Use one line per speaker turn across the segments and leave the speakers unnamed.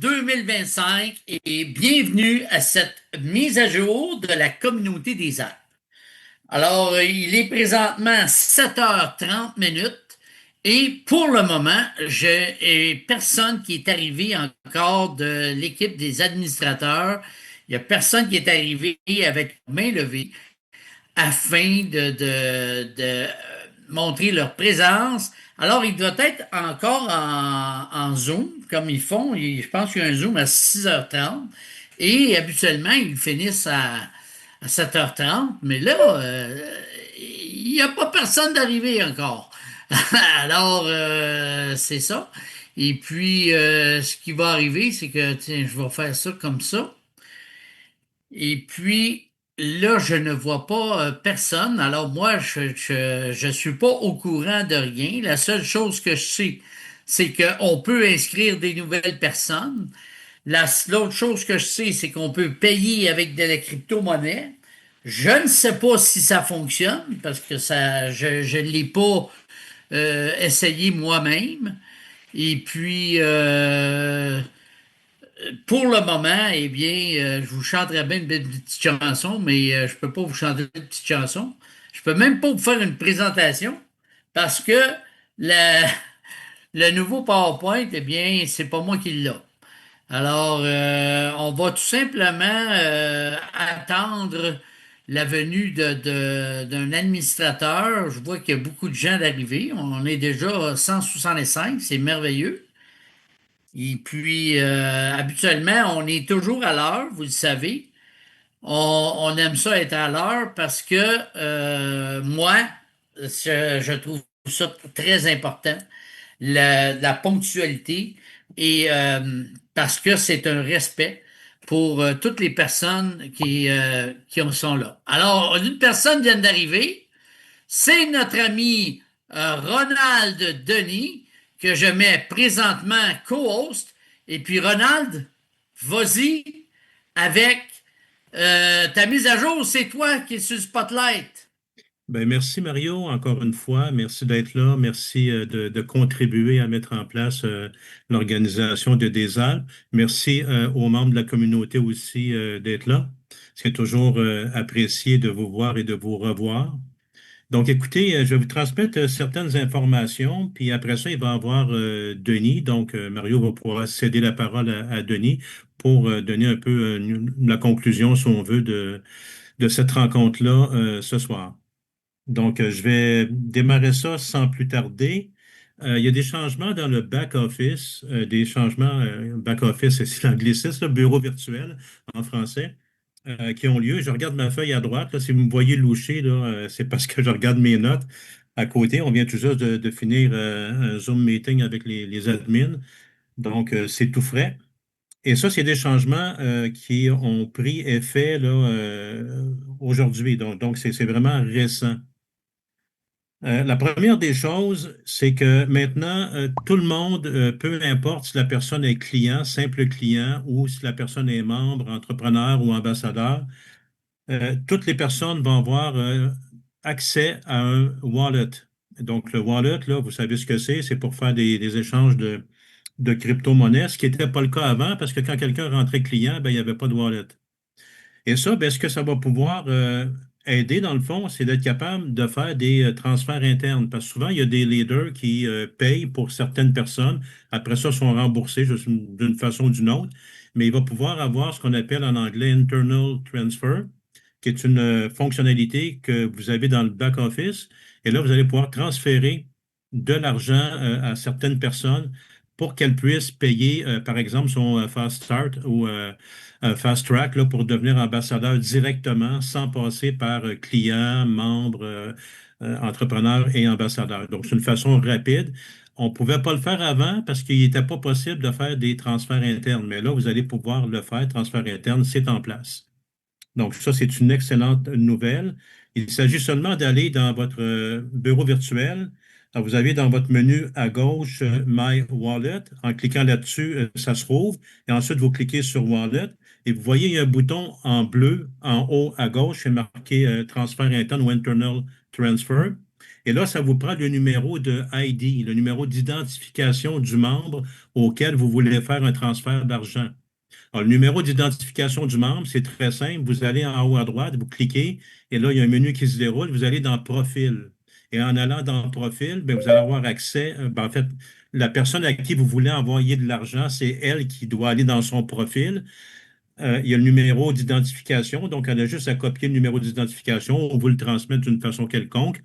2025 et bienvenue à cette mise à jour de la communauté des Alpes. Alors, il est présentement 7h30 minutes et pour le moment, je n'ai personne qui est arrivé encore de l'équipe des administrateurs. Il n'y a personne qui est arrivé avec main levée afin de montrer leur présence. Alors, il doit être encore en Zoom, comme ils font. Je pense qu'il y a un Zoom à 6h30. Et habituellement, ils finissent à 7h30. Mais là, il n'y a pas personne d'arrivé encore. Alors, c'est ça. Et puis, ce qui va arriver, c'est que, tiens, je vais faire ça comme ça. Et puis, là, je ne vois pas personne. Alors, moi, je suis pas au courant de rien. La seule chose que je sais, c'est qu'on peut inscrire des nouvelles personnes. L'autre chose que je sais, c'est qu'on peut payer avec de la crypto-monnaie. Je ne sais pas si ça fonctionne parce que je ne l'ai pas essayé moi-même. Et puis, pour le moment, eh bien, je vous chanterai bien une belle petite chanson, mais je peux pas vous chanter une petite chanson. Je peux même pas vous faire une présentation parce que le, le nouveau PowerPoint, eh bien, c'est pas moi qui l'ai. Alors, on va tout simplement attendre la venue d'un administrateur. Je vois qu'il y a beaucoup de gens d'arriver. On est déjà à 165, c'est merveilleux. Et puis, habituellement, on est toujours à l'heure, vous le savez. On aime ça être à l'heure parce que moi, je trouve ça très important, la ponctualité, et parce que c'est un respect pour toutes les personnes qui en sont là. Alors, une personne vient d'arriver. C'est notre ami Ronald Denis que je mets présentement co-host. Et puis Ronald, vas-y avec ta mise à jour. C'est toi qui es sur le spotlight.
Ben, merci Mario, encore une fois. Merci d'être là. Merci de contribuer à mettre en place l'organisation de des Alpes. Merci aux membres de la communauté aussi d'être là. C'est toujours apprécié de vous voir et de vous revoir. Donc, écoutez, je vais vous transmettre certaines informations, puis après ça, il va y avoir Denis. Donc, Mario va pouvoir céder la parole à Denis pour donner un peu la conclusion, si on veut, de cette rencontre-là ce soir. Donc, je vais démarrer ça sans plus tarder. Il y a des changements dans le back-office, des changements, back-office, c'est l'anglicisme, le bureau virtuel en français, qui ont lieu. Je regarde ma feuille à droite. Là, si vous me voyez loucher, là, c'est parce que je regarde mes notes à côté. On vient tout juste de finir un Zoom meeting avec les admins. Donc, c'est tout frais. Et ça, c'est des changements qui ont pris effet là, aujourd'hui. Donc c'est vraiment récent. La première des choses, c'est que maintenant, tout le monde, peu importe si la personne est client, simple client, ou si la personne est membre, entrepreneur ou ambassadeur, toutes les personnes vont avoir accès à un wallet. Donc, le wallet, là, vous savez ce que c'est pour faire des échanges de crypto-monnaies, ce qui n'était pas le cas avant, parce que quand quelqu'un rentrait client, ben, il n'y avait pas de wallet. Et ça, ben, ce que ça va pouvoir aider, dans le fond, c'est d'être capable de faire des transferts internes. Parce que souvent, il y a des leaders qui payent pour certaines personnes. Après ça, sont remboursés juste d'une façon ou d'une autre. Mais il va pouvoir avoir ce qu'on appelle en anglais internal transfer, qui est une fonctionnalité que vous avez dans le back-office. Et là, vous allez pouvoir transférer de l'argent à certaines personnes pour qu'elles puissent payer, par exemple, son Fast Start ou Fast Track là, pour devenir ambassadeur directement sans passer par client, membre, entrepreneur et ambassadeur. Donc, c'est une façon rapide. On ne pouvait pas le faire avant parce qu'il n'était pas possible de faire des transferts internes. Mais là, vous allez pouvoir le faire. Transfert interne, c'est en place. Donc, ça, c'est une excellente nouvelle. Il s'agit seulement d'aller dans votre bureau virtuel. Alors, vous avez dans votre menu à gauche My Wallet. En cliquant là-dessus, ça se rouvre. Et ensuite, vous cliquez sur Wallet. Et vous voyez, il y a un bouton en bleu en haut à gauche, c'est marqué Transfert interne ou Internal Transfer. Et là, ça vous prend le numéro de ID, le numéro d'identification du membre auquel vous voulez faire un transfert d'argent. Alors, le numéro d'identification du membre, c'est très simple. Vous allez en haut à droite, vous cliquez, et là, il y a un menu qui se déroule. Vous allez dans Profil. Et en allant dans Profil, bien, vous allez avoir accès, en fait, la personne à qui vous voulez envoyer de l'argent, c'est elle qui doit aller dans son profil. Il y a le numéro d'identification, donc elle a juste à copier le numéro d'identification ou vous le transmettre d'une façon quelconque.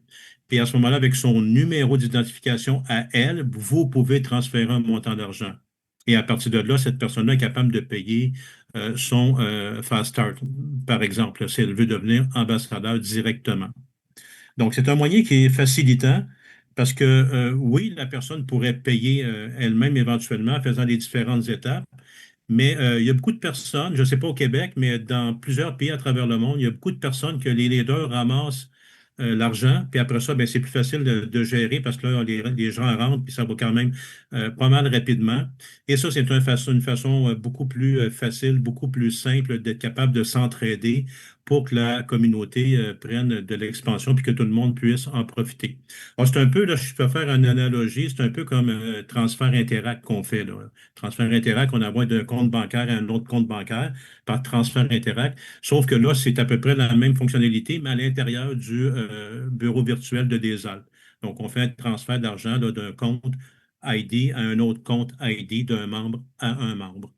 Puis à ce moment-là, avec son numéro d'identification à elle, vous pouvez transférer un montant d'argent. Et à partir de là, cette personne-là est capable de payer son Fast Start, par exemple, si elle veut devenir ambassadeur directement. Donc, c'est un moyen qui est facilitant parce que, oui, la personne pourrait payer elle-même éventuellement en faisant les différentes étapes. Mais il y a beaucoup de personnes, je ne sais pas au Québec, mais dans plusieurs pays à travers le monde, il y a beaucoup de personnes que les leaders ramassent l'argent, puis après ça, ben, c'est plus facile de gérer parce que là, les gens rentrent, puis ça va quand même pas mal rapidement. Et ça, c'est une façon beaucoup plus facile, beaucoup plus simple d'être capable de s'entraider pour que la communauté prenne de l'expansion, puis que tout le monde puisse en profiter. Alors, c'est un peu, là, je peux faire une analogie, c'est un peu comme un transfert Interact qu'on fait, là. Transfert Interact, on envoie d'un compte bancaire à un autre compte bancaire par transfert Interact. Sauf que là, c'est à peu près la même fonctionnalité, mais à l'intérieur du bureau virtuel de Desalpes. Donc, on fait un transfert d'argent là, d'un compte ID à un autre compte ID d'un membre à un membre.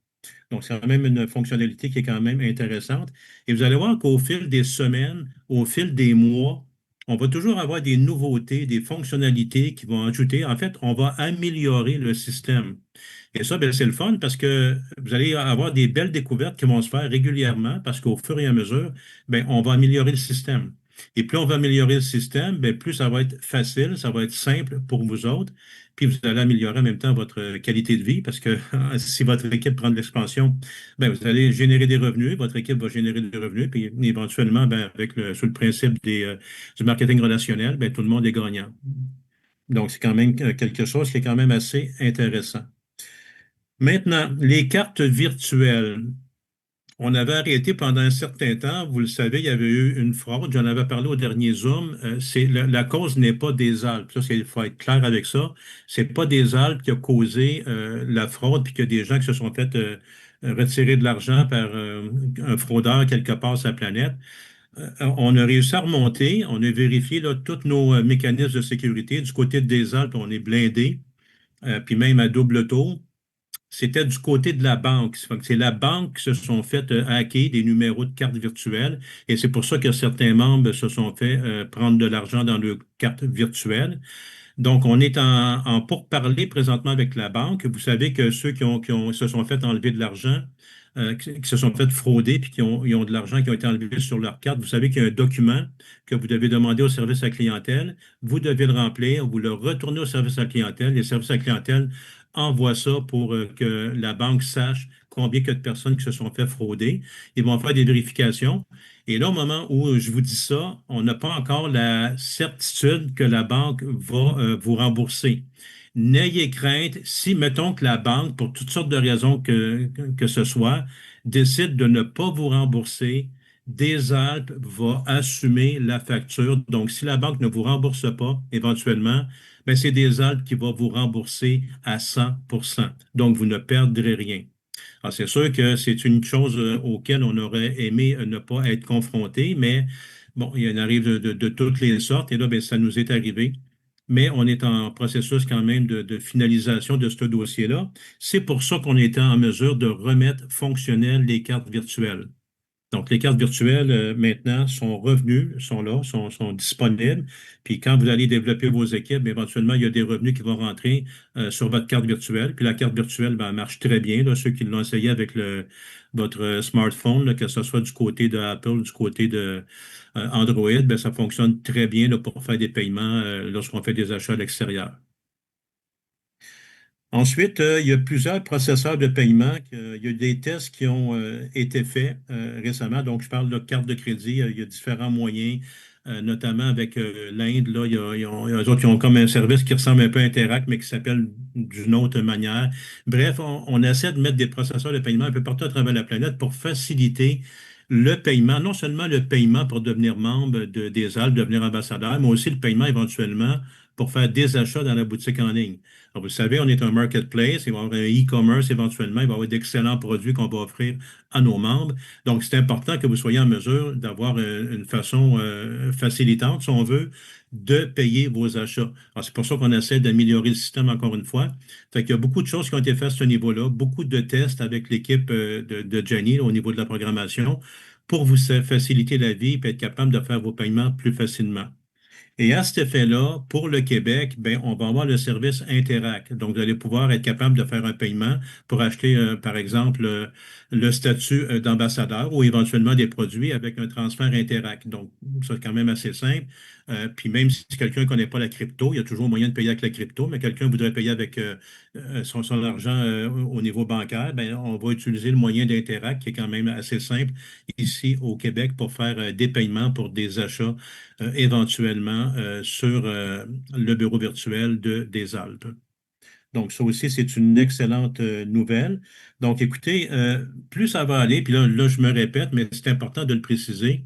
Donc, c'est quand même une fonctionnalité qui est quand même intéressante. Et vous allez voir qu'au fil des semaines, au fil des mois, on va toujours avoir des nouveautés, des fonctionnalités qui vont ajouter. En fait, on va améliorer le système. Et ça, ben, c'est le fun parce que vous allez avoir des belles découvertes qui vont se faire régulièrement parce qu'au fur et à mesure, ben, on va améliorer le système. Et plus on va améliorer le système, ben, plus ça va être facile, ça va être simple pour vous autres. Puis vous allez améliorer en même temps votre qualité de vie parce que si votre équipe prend de l'expansion, ben, vous allez générer des revenus, votre équipe va générer des revenus, puis éventuellement, ben, sous le principe du marketing relationnel, ben, tout le monde est gagnant. Donc, c'est quand même quelque chose qui est quand même assez intéressant. Maintenant, les cartes virtuelles. On avait arrêté pendant un certain temps. Vous le savez, il y avait eu une fraude. J'en avais parlé au dernier Zoom. La cause n'est pas des Alpes. Ça, il faut être clair avec ça. C'est pas des Alpes qui a causé la fraude, puis qu'il y a des gens qui se sont fait retirer de l'argent par un fraudeur quelque part sur la planète. On a réussi à remonter. On a vérifié là, tous nos mécanismes de sécurité. Du côté des Alpes, on est blindé, puis même à double tour. C'était du côté de la banque. C'est la banque qui se sont fait hacker des numéros de cartes virtuelles et c'est pour ça que certains membres se sont fait prendre de l'argent dans leurs cartes virtuelles. Donc, on est en pourparlers présentement avec la banque. Vous savez que ceux se sont fait enlever de l'argent, qui se sont fait frauder, puis ils ont de l'argent qui a été enlevé sur leur carte, vous savez qu'il y a un document que vous devez demander au service à la clientèle. Vous devez le remplir, vous le retournez au service à la clientèle. Les services à la clientèle envoient ça pour que la banque sache combien il y a de personnes qui se sont fait frauder. Ils vont faire des vérifications. Et là, au moment où je vous dis ça, on n'a pas encore la certitude que la banque va vous rembourser. N'ayez crainte si, mettons que la banque, pour toutes sortes de raisons que ce soit, décide de ne pas vous rembourser, Desalpes va assumer la facture. Donc, si la banque ne vous rembourse pas, éventuellement, ben, c'est Desalpes qui va vous rembourser à 100%. Donc, vous ne perdrez rien. Alors, c'est sûr que c'est une chose auquel on aurait aimé ne pas être confronté, mais bon, il en arrive de toutes les sortes et là, ben, ça nous est arrivé. Mais on est en processus quand même de finalisation de ce dossier-là. C'est pour ça qu'on était en mesure de remettre fonctionnelles les cartes virtuelles. Donc, les cartes virtuelles, maintenant, sont revenues, sont là, sont disponibles. Puis, quand vous allez développer vos équipes, éventuellement, il y a des revenus qui vont rentrer sur votre carte virtuelle. Puis, la carte virtuelle, ben, elle marche très bien. Là, ceux qui l'ont essayé avec votre smartphone, là, que ce soit du côté de Apple, du côté de Android, ben, ça fonctionne très bien là, pour faire des paiements lorsqu'on fait des achats à l'extérieur. Ensuite, il y a plusieurs processeurs de paiement. Il y a des tests qui ont été faits récemment. Donc, je parle de carte de crédit. Il y a différents moyens, notamment avec l'Inde. Là, eux autres, ils ont comme un service qui ressemble un peu à Interact, mais qui s'appelle d'une autre manière. Bref, on essaie de mettre des processeurs de paiement un peu partout à travers la planète pour faciliter le paiement, non seulement le paiement pour devenir membre des Alpes, devenir ambassadeur, mais aussi le paiement éventuellement pour faire des achats dans la boutique en ligne. Alors, vous savez, on est un marketplace, il va y avoir un e-commerce éventuellement, il va y avoir d'excellents produits qu'on va offrir à nos membres. Donc, c'est important que vous soyez en mesure d'avoir une façon facilitante, si on veut, de payer vos achats. Alors, c'est pour ça qu'on essaie d'améliorer le système encore une fois. Fait qu'il y a beaucoup de choses qui ont été faites à ce niveau-là, beaucoup de tests avec l'équipe de Jenny là, au niveau de la programmation pour vous faciliter la vie et être capable de faire vos paiements plus facilement. Et à cet effet-là, pour le Québec, ben, on va avoir le service Interac. Donc, vous allez pouvoir être capable de faire un paiement pour acheter, par exemple, le statut d'ambassadeur ou éventuellement des produits avec un transfert Interac. Donc, c'est quand même assez simple. Puis même si quelqu'un ne connaît pas la crypto, il y a toujours moyen de payer avec la crypto, mais quelqu'un voudrait payer avec son argent au niveau bancaire, ben, on va utiliser le moyen d'Interac qui est quand même assez simple ici au Québec pour faire des paiements pour des achats éventuellement sur le bureau virtuel des Alpes. Donc, ça aussi, c'est une excellente nouvelle. Donc, écoutez, plus ça va aller, puis là, je me répète, mais c'est important de le préciser,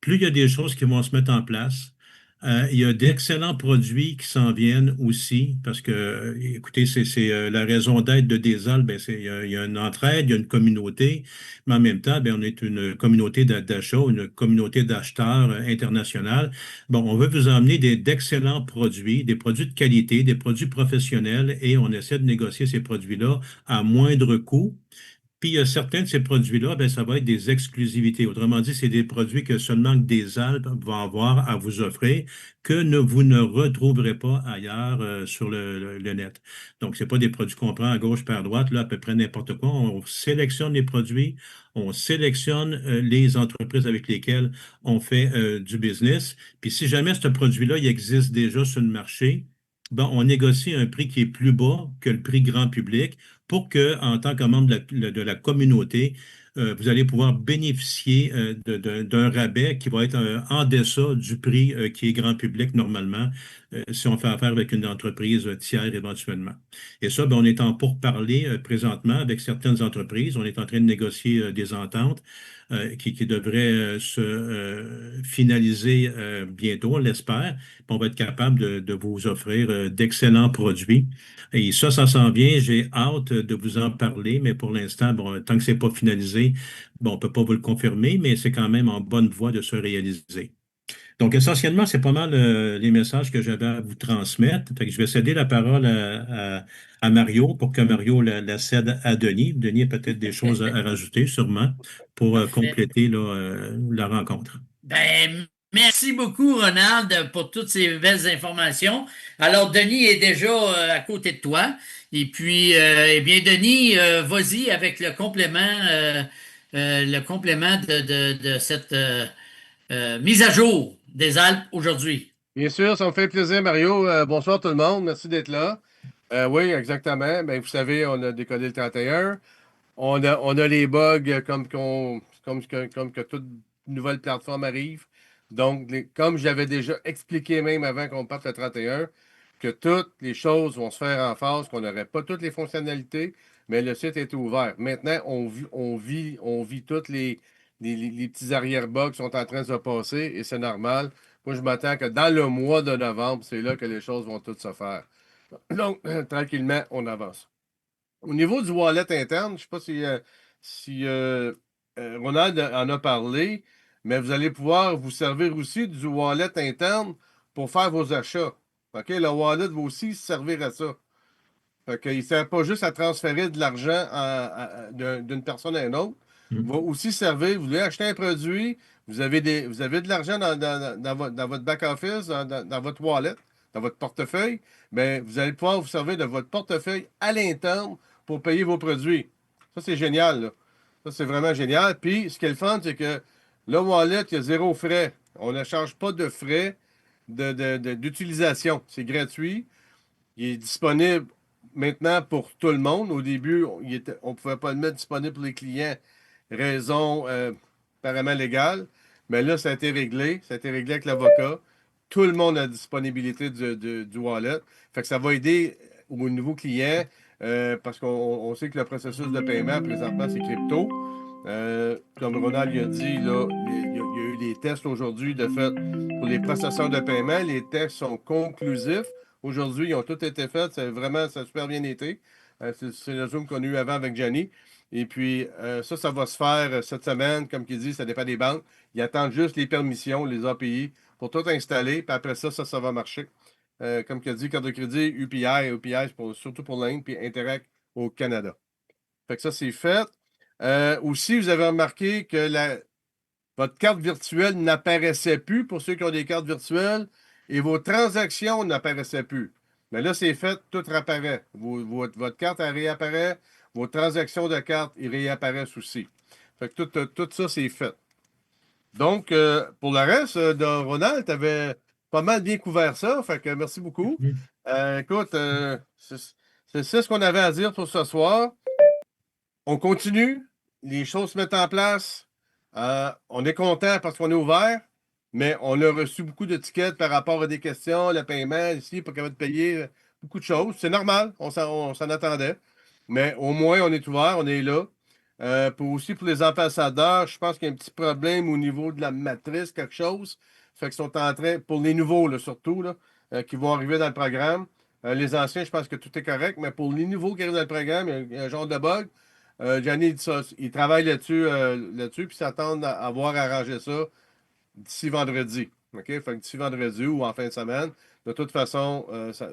plus il y a des choses qui vont se mettre en place. Il y a d'excellents produits qui s'en viennent aussi, parce que, écoutez, c'est la raison d'être de Desal, ben, il y a une entraide, il y a une communauté, mais en même temps, ben, on est une communauté d'achat, une communauté d'acheteurs internationale. Bon, on veut vous emmener d'excellents produits, des produits de qualité, des produits professionnels, et on essaie de négocier ces produits-là à moindre coût. Puis, il y a certains de ces produits-là, ben, ça va être des exclusivités. Autrement dit, c'est des produits que seulement des Alpes vont avoir à vous offrir, que vous ne retrouverez pas ailleurs sur le net. Donc, ce n'est pas des produits qu'on prend à gauche par droite, là, à peu près n'importe quoi. On sélectionne les produits, on sélectionne les entreprises avec lesquelles on fait du business. Puis, si jamais ce produit-là, il existe déjà sur le marché, ben, on négocie un prix qui est plus bas que le prix grand public pour que, en tant que membre de la communauté, vous allez pouvoir bénéficier d'un rabais qui va être en deçà du prix qui est grand public normalement, si on fait affaire avec une entreprise tiers éventuellement. Et ça, ben, on est en pourparlers présentement avec certaines entreprises. On est en train de négocier des ententes qui devraient se finaliser bientôt, on l'espère. Puis on va être capable de vous offrir d'excellents produits. Et ça s'en vient. J'ai hâte de vous en parler, mais pour l'instant, bon, tant que c'est pas finalisé, bon, on ne peut pas vous le confirmer, mais c'est quand même en bonne voie de se réaliser. Donc, essentiellement, c'est pas mal les messages que j'avais à vous transmettre. Fait que je vais céder la parole à Mario pour que Mario la cède à Denis. Denis a peut-être des choses à rajouter, sûrement, pour
Parfait.
compléter là, la rencontre.
Ben, merci beaucoup, Ronald, pour toutes ces belles informations. Alors, Denis est déjà à côté de toi. Et puis, eh bien, Denis, vas-y avec le complément de cette mise à jour des Alpes aujourd'hui.
Bien sûr, ça me fait plaisir, Mario. Bonsoir tout le monde. Merci d'être là. Oui, exactement. Ben, vous savez, on a décollé le 31. On a les bugs comme que toute nouvelle plateforme arrive. Donc, comme j'avais déjà expliqué même avant qu'on parte le 31, que toutes les choses vont se faire en phase, qu'on n'aurait pas toutes les fonctionnalités, mais le site est ouvert. Maintenant, on vit tous les petits arrière-bugs qui sont en train de se passer et c'est normal. Moi, je m'attends que dans le mois de novembre, c'est là que les choses vont toutes se faire. Donc, tranquillement, on avance. Au niveau du wallet interne, je ne sais pas si Ronald en a parlé, mais vous allez pouvoir vous servir aussi du wallet interne pour faire vos achats. OK? Le wallet va aussi servir à ça. Fait qu'il ne sert pas juste à transférer de l'argent d'une personne à une autre. Il va aussi servir, vous voulez acheter un produit, vous avez de l'argent dans votre back-office, dans votre wallet, dans votre portefeuille, mais vous allez pouvoir vous servir de votre portefeuille à l'interne pour payer vos produits. Ça, c'est génial, là. Ça, c'est vraiment génial. Puis, ce qui est le fun, c'est que le wallet, il y a zéro frais. On ne charge pas de frais d'utilisation. C'est gratuit. Il est disponible maintenant pour tout le monde. Au début, on ne pouvait pas le mettre disponible pour les clients, raison apparemment légale. Mais là, ça a été réglé. Ça a été réglé avec l'avocat. Tout le monde a disponibilité du wallet. Fait que ça va aider aux nouveaux clients parce qu'on sait que le processus de paiement, présentement, c'est crypto. Comme Ronald a dit, là, il y a eu des tests aujourd'hui de fait pour les processeurs de paiement. Les tests sont conclusifs. Aujourd'hui, ils ont tous été faits. Ça a super bien été. C'est le Zoom qu'on a eu avant avec Gianni. Et puis, ça va se faire cette semaine. Comme il dit, ça dépend des banques. Ils attendent juste les permissions, les API, pour tout installer. Puis après ça va marcher. Comme il a dit, carte de crédit, UPI, UPI, surtout pour l'Inde, puis Interac au Canada. Fait que ça, c'est fait. Aussi, vous avez remarqué que votre carte virtuelle n'apparaissait plus pour ceux qui ont des cartes virtuelles et vos transactions n'apparaissaient plus. Mais là, c'est fait, tout réapparaît. Votre carte, elle réapparaît. Vos transactions de carte, ils réapparaissent aussi. Fait que tout ça, c'est fait. Donc, pour le reste, de Ronald, tu avais pas mal bien couvert ça. Fait que merci beaucoup. Écoute, c'est ça ce qu'on avait à dire pour ce soir. On continue, les choses se mettent en place. On est content parce qu'on est ouvert, mais on a reçu beaucoup de tickets par rapport à des questions, le paiement, ici, pas capable de payer beaucoup de choses. C'est normal, on s'en attendait. Mais au moins, on est ouvert, on est là. Aussi pour les ambassadeurs, je pense qu'il y a un petit problème au niveau de la matrice, quelque chose. Fait qu'ils sont en train, pour les nouveaux là, surtout, là, qui vont arriver dans le programme. Les anciens, je pense que tout est correct, mais pour les nouveaux qui arrivent dans le programme, il y a un genre de bug. Gianni dit ça, il travaille là-dessus, puis s'attend à avoir arrangé ça d'ici vendredi. OK? Fait que d'ici vendredi ou en fin de semaine. De toute façon,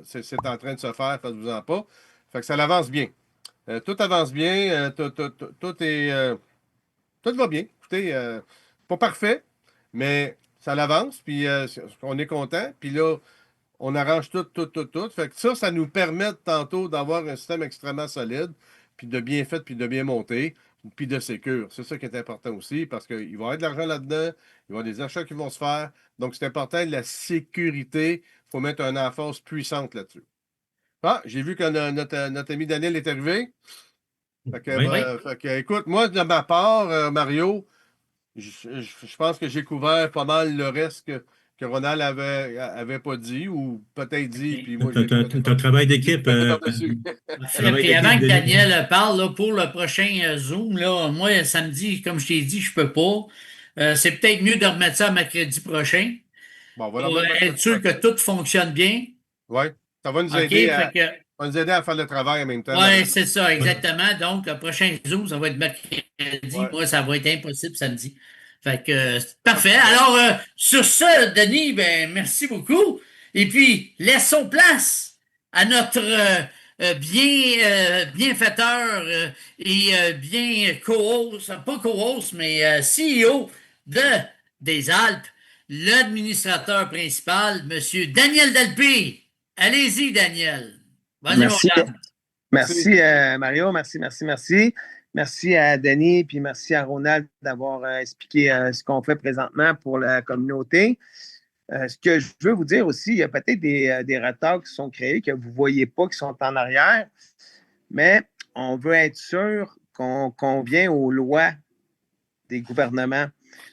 c'est en train de se faire, faites-vous-en pas. Fait que ça avance bien. Tout avance bien, tout va bien. Écoutez, pas parfait, mais ça avance, puis on est content. Puis là, on arrange tout. Fait que ça nous permet tantôt d'avoir un système extrêmement solide, puis de bien fait, puis de bien monté, puis de sécure. C'est ça qui est important aussi, parce qu'il va y avoir de l'argent là-dedans, il va y avoir des achats qui vont se faire. Donc, c'est important, la sécurité. Il faut mettre une emphase puissante là-dessus. Ah, j'ai vu que notre ami Daniel est arrivé. Fait que,
Oui.
fait que, écoute, moi, de ma part, Mario, je pense que j'ai couvert pas mal le reste que Ronald avait pas dit, ou peut-être dit, puis moi, j'ai
Ton travail d'équipe,
par-dessus.
Parfait. Puis avant que Daniel parle là, pour le prochain Zoom, là, moi, samedi, comme je t'ai dit, je peux pas. C'est peut-être mieux de remettre ça à mercredi prochain
Bon, on va
pour
leur mettre
être sûr que tout fonctionne bien.
Oui, ça va nous
OK?
aider
Fait que,
va nous aider à faire le travail en même temps,
ouais,
Mario.
c'est ça, exactement. Donc, le prochain Zoom, ça va être mercredi.
Ouais.
Moi, ça va être impossible samedi. Fait que, parfait. Alors, sur ce, Denis, ben, merci beaucoup. Et puis, laissons place à notre bienfaiteur et bien co-host, pas co-host, mais CEO des Alpes, l'administrateur principal, Monsieur Daniel Delpé. Allez-y, Daniel. Vas-y, mon
Merci.
gars.
Merci, Mario. Merci. Merci à Denis, puis merci à Ronald d'avoir expliqué ce qu'on fait présentement pour la communauté. Ce que je veux vous dire aussi, il y a peut-être des retards qui sont créés, que vous ne voyez pas, qui sont en arrière, mais on veut être sûr qu'on vient aux lois des gouvernements.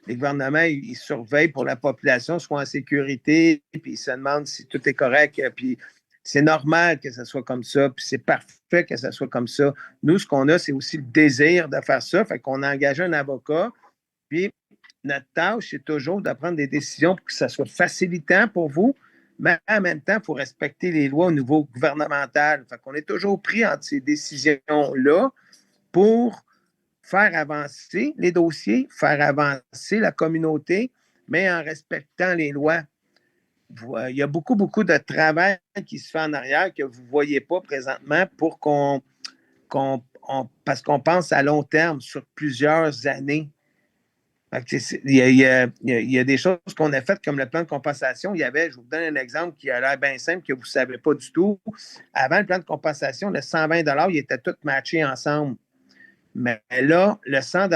Les gouvernements, ils surveillent pour la population, soit en sécurité, puis ils se demandent si tout est correct, puis c'est normal que ça soit comme ça, puis c'est parfait que ça soit comme ça. Nous, ce qu'on a, c'est aussi le désir de faire ça, fait qu'on a engagé un avocat, puis notre tâche, c'est toujours de prendre des décisions pour que ça soit facilitant pour vous, mais en même temps, il faut respecter les lois au niveau gouvernemental. Fait qu'on est toujours pris entre ces décisions-là pour faire avancer les dossiers, faire avancer la communauté, mais en respectant les lois. Il y a beaucoup de travail qui se fait en arrière que vous ne voyez pas présentement pour parce qu'on pense à long terme, sur plusieurs années. Il y a des choses qu'on a faites comme le plan de compensation. Je vous donne un exemple qui a l'air bien simple, que vous ne savez pas du tout. Avant le plan de compensation, le 120 il était tout matché ensemble. Mais là, le 100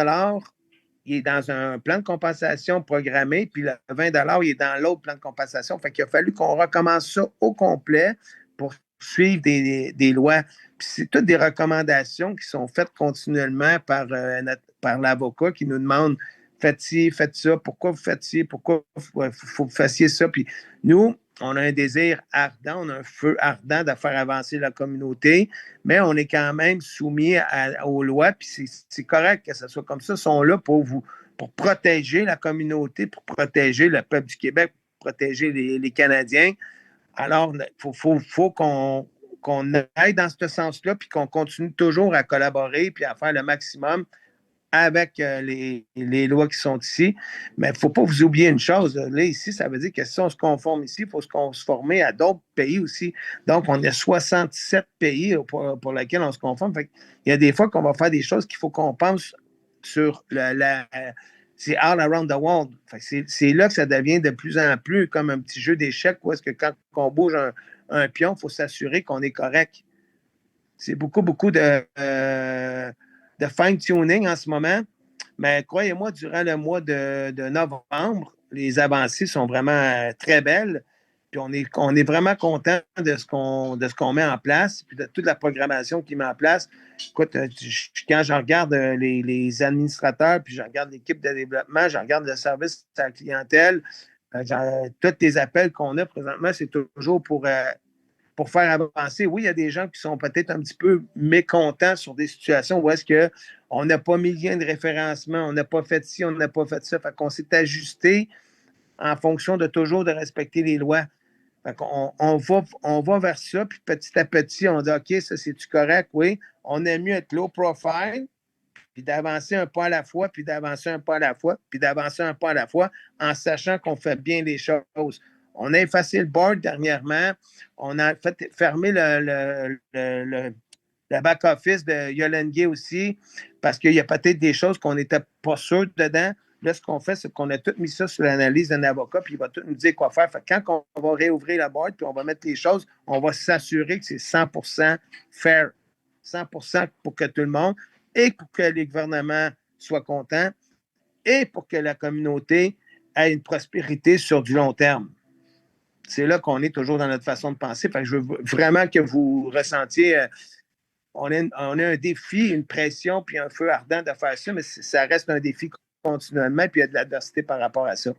il est dans un plan de compensation programmé, puis le 20 il est dans l'autre plan de compensation. Fait qu'il a fallu qu'on recommence ça au complet pour suivre des lois. Puis c'est toutes des recommandations qui sont faites continuellement par l'avocat qui nous demande faites ci, faites ça, pourquoi vous faites ci, pourquoi faut que vous fassiez ça. Puis nous, on a un désir ardent, on a un feu ardent de faire avancer la communauté, mais on est quand même soumis aux lois, puis c'est correct que ce soit comme ça. Ils sont là pour protéger la communauté, pour protéger le peuple du Québec, pour protéger les Canadiens. Alors, il faut qu'on aille dans ce sens-là, puis qu'on continue toujours à collaborer, puis à faire le maximum avec les lois qui sont ici. Mais il ne faut pas vous oublier une chose. Là, ici, ça veut dire que si on se conforme ici, il faut se conformer à d'autres pays aussi. Donc, on a 67 pays pour lesquels on se conforme. Fait il y a des fois qu'on va faire des choses qu'il faut qu'on pense sur c'est all around the world. C'est là que ça devient de plus en plus comme un petit jeu d'échecs où est-ce que quand on bouge un pion, il faut s'assurer qu'on est correct. C'est beaucoup de fine-tuning en ce moment. Mais croyez-moi, durant le mois de novembre, les avancées sont vraiment très belles. Puis on est vraiment content de ce qu'on met en place, puis de toute la programmation qui met en place. Écoute, quand je regarde les administrateurs, puis je regarde l'équipe de développement, je regarde le service à la clientèle, tous les appels qu'on a présentement, c'est toujours pour faire avancer. Oui, il y a des gens qui sont peut-être un petit peu mécontents sur des situations où est-ce qu'on n'a pas mis le lien de référencement, on n'a pas fait ci, on n'a pas fait ça. Fait qu'on s'est ajusté en fonction de toujours de respecter les lois. Fait qu'on on va vers ça, puis petit à petit, on dit OK, ça c'est-tu correct? Oui. On aime mieux être low profile, puis d'avancer un pas à la fois, puis d'avancer un pas à la fois, puis d'avancer un pas à la fois, en sachant qu'on fait bien les choses. On a effacé le board dernièrement. On a fait fermer le back-office de Yolande aussi, parce qu'il y a peut-être des choses qu'on n'était pas sûr dedans. Là, ce qu'on fait, c'est qu'on a tout mis ça sur l'analyse d'un avocat, puis il va tout nous dire quoi faire. Fait que quand on va réouvrir la boîte, puis on va mettre les choses, on va s'assurer que c'est 100% fair, 100% pour que tout le monde, et pour que les gouvernements soient contents, et pour que la communauté ait une prospérité sur du long terme. C'est là qu'on est toujours dans notre façon de penser. Fait que je veux vraiment que vous ressentiez... on a un défi, une pression, puis un feu ardent de faire ça, mais ça reste un défi continuellement, puis il y a de l'adversité par rapport à ça.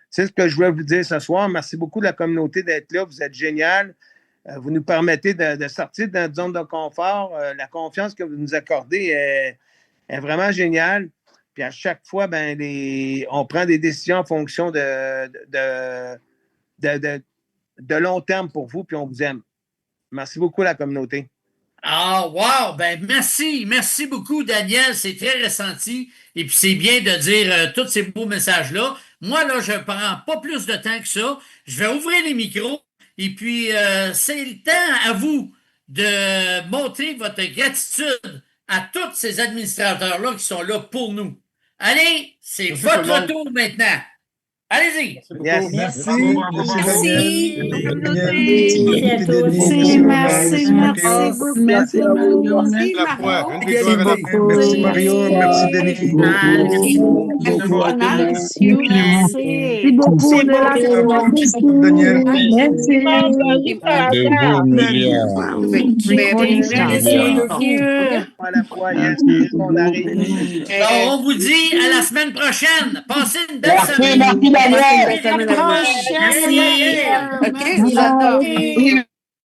C'est ce que je voulais vous dire ce soir. Merci beaucoup de la communauté d'être là. Vous êtes génial. Vous nous permettez de sortir de notre zone de confort. La confiance que vous nous accordez est vraiment géniale. Puis à chaque fois, on prend des décisions en fonction de long terme pour vous, puis on vous aime. Merci beaucoup, la communauté.
Ah, wow! Ben, merci. Merci beaucoup, Daniel. C'est très ressenti. Et puis, c'est bien de dire tous ces beaux messages-là. Moi, là, je ne prends pas plus de temps que ça. Je vais ouvrir les micros. Et puis, c'est le temps à vous de montrer votre gratitude à tous ces administrateurs-là qui sont là pour nous. Allez, c'est votre tour maintenant. Allez-y.
Yes.
Merci.
Merci.
Merci Mario. Merci Mario. Merci Denis.
Merci beaucoup
Daniel.
On vous dit à la semaine prochaine. Passez une belle semaine.
Merci, Daniel.
Merci.
OK.